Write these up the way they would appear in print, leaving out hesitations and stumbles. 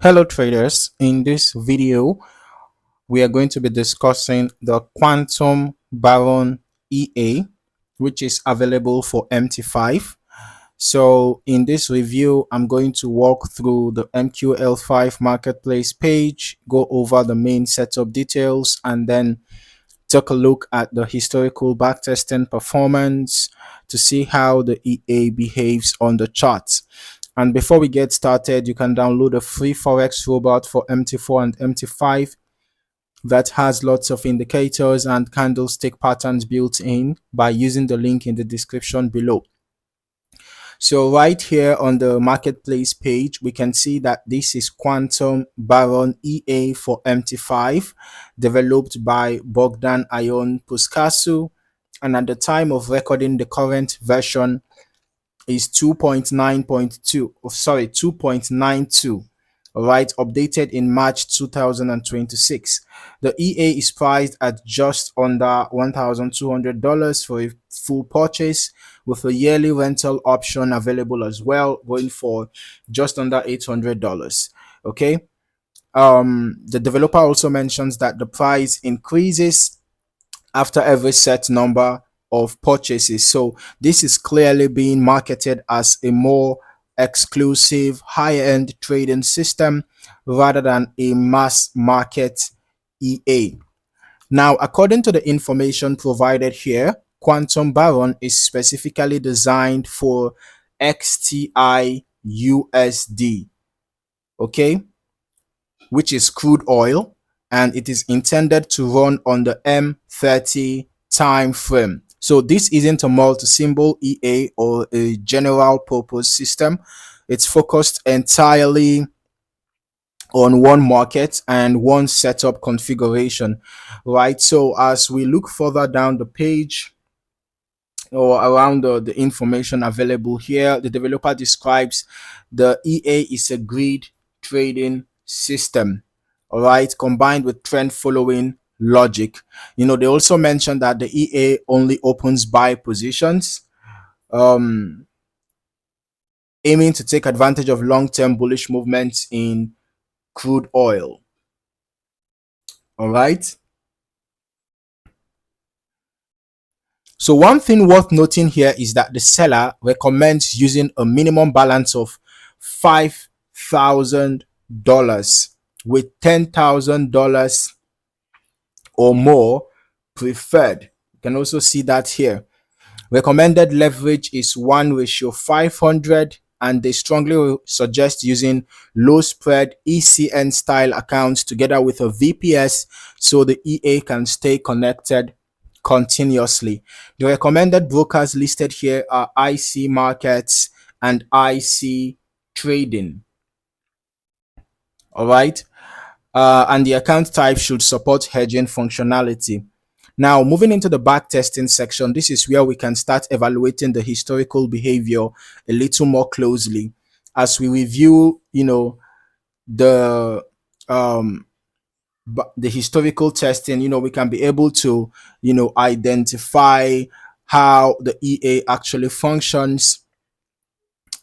Hello traders, in this video we are going to be discussing the Quantum Baron EA, which is available for MT5. So in this review I'm going to walk through the MQL5 Marketplace page, go over the main setup details, and then take a look at the historical backtesting performance to see how the EA behaves on the charts. And before we get started, you can download a free Forex robot for MT4 and MT5 that has lots of indicators and candlestick patterns built in by using the link in the description below. So right here on the marketplace page, we can see that this is Quantum Baron EA for MT5, developed by Bogdan Ion Puskasu. And at the time of recording, the current version is 2.92, all right, updated in March 2026. The EA is priced at just under $1,200 for a full purchase, with a yearly rental option available as well, going for just under $800. Okay. The developer also mentions that the price increases after every set number of purchases. So this is clearly being marketed as a more exclusive high-end trading system rather than a mass market EA. Now, according to the information provided here, Quantum Baron is specifically designed for XTIUSD, okay, which is crude oil, and it is intended to run on the M30 time frame. So this isn't a multi-symbol EA or a general purpose system. It's focused entirely on one market and one setup configuration, right? So as we look further down the page or around the information available here, the developer describes the EA is a grid trading system, all right, combined with trend following logic. They also mentioned that the EA only opens buy positions, um, aiming to take advantage of long-term bullish movements in crude oil. All right. So one thing worth noting here is that the seller recommends using a minimum balance of $5,000, with $10,000 or more preferred. You can also see that here. Recommended leverage is 1:500, and they strongly suggest using low spread ECN style accounts together with a VPS so the EA can stay connected continuously. The recommended brokers listed here are IC Markets and IC Trading. All right. And the account type should support hedging functionality. Now, moving into the backtesting section, this is where we can start evaluating the historical behavior a little more closely as we review, the the historical testing. We can be able to, identify how the EA actually functions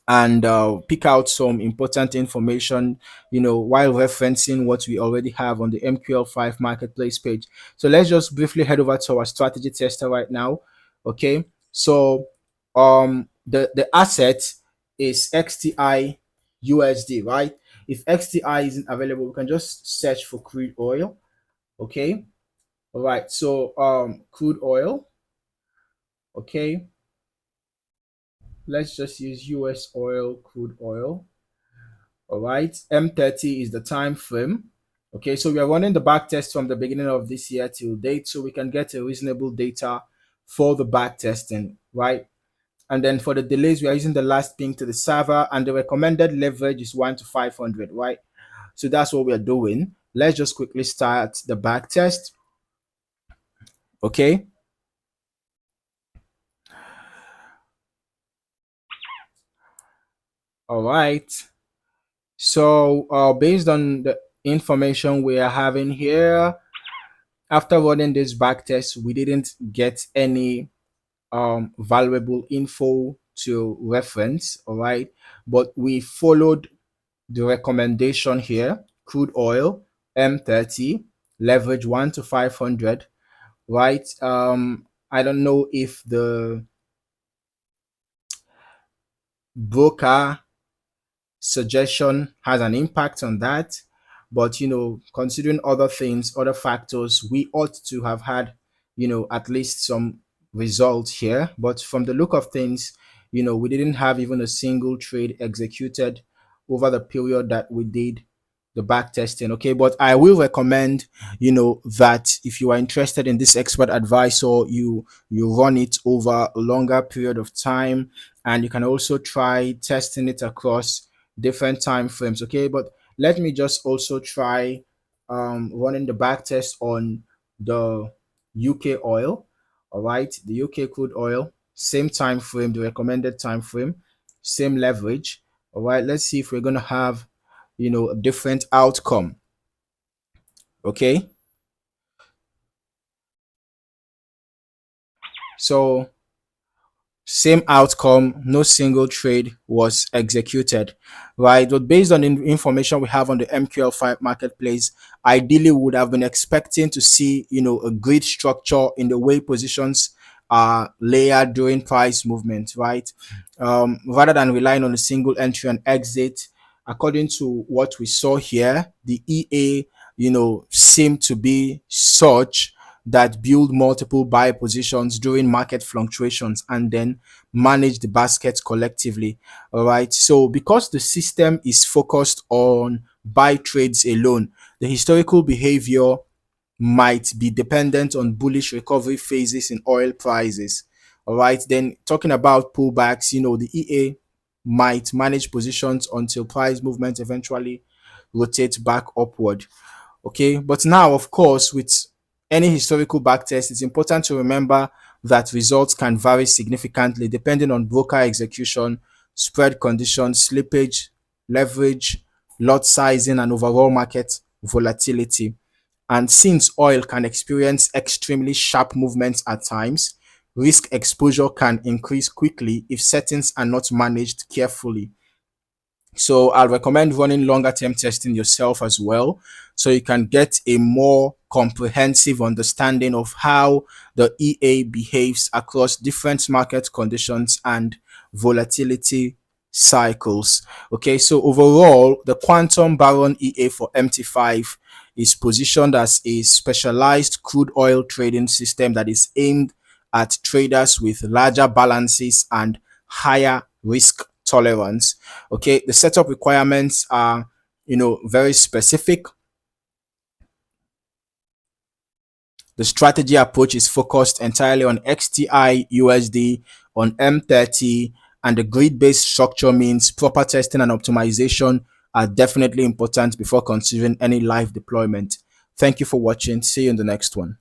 and pick out some important information, while referencing what we already have on the MQL5 Marketplace page. So let's just briefly head over to our strategy tester right now. Okay, so the asset is XTIUSD, right? If XTI isn't available, we can just search for crude oil. Okay, all right. So crude oil. Okay, let's just use US oil, crude oil. All right, M30 is the time frame. Okay, so we are running the back test from the beginning of this year till date, so we can get a reasonable data for the back testing, right? And then for the delays, we are using the last ping to the server, and the recommended leverage is 1:500, right? So that's what we are doing. Let's just quickly start the back test. Okay. All right. So based on the information we are having here, after running this back test, we didn't get any valuable info to reference. All right, but we followed the recommendation here, crude oil, M30, leverage 1 to 500, right? I don't know if the broker suggestion has an impact on that, but considering other things, other factors, we ought to have had at least some results here. But from the look of things, we didn't have even a single trade executed over the period that we did the back testing. Okay, but I will recommend that if you are interested in this expert advice, or you run it over a longer period of time, and you can also try testing it across different time frames. Okay, but let me just also try running the back test on the UK oil. All right, the UK crude oil, same time frame, the recommended time frame, same leverage. All right, let's see if we're going to have a different outcome. Okay, so same outcome, no single trade was executed, right? But based on the information we have on the MQL5 marketplace, ideally we would have been expecting to see a grid structure in the way positions are layered during price movement, right? Rather than relying on a single entry and exit. According to what we saw here, the EA seemed to be such that build multiple buy positions during market fluctuations and then manage the baskets collectively. All right, so because the system is focused on buy trades alone, the historical behavior might be dependent on bullish recovery phases in oil prices. All right, then talking about pullbacks, the EA might manage positions until price movement eventually rotates back upward. Okay, but now, of course, with any historical backtest, it's important to remember that results can vary significantly depending on broker execution, spread conditions, slippage, leverage, lot sizing, and overall market volatility. And since oil can experience extremely sharp movements at times, risk exposure can increase quickly if settings are not managed carefully. So I'll recommend running longer term testing yourself as well, so you can get a more comprehensive understanding of how the EA behaves across different market conditions and volatility cycles. Okay, so overall, the Quantum Baron EA for MT5 is positioned as a specialized crude oil trading system that is aimed at traders with larger balances and higher risk tolerance. Okay, the setup requirements are very specific. The strategy approach is focused entirely on XTIUSD, on M30, and the grid-based structure means proper testing and optimization are definitely important before considering any live deployment. Thank you for watching. See you in the next one.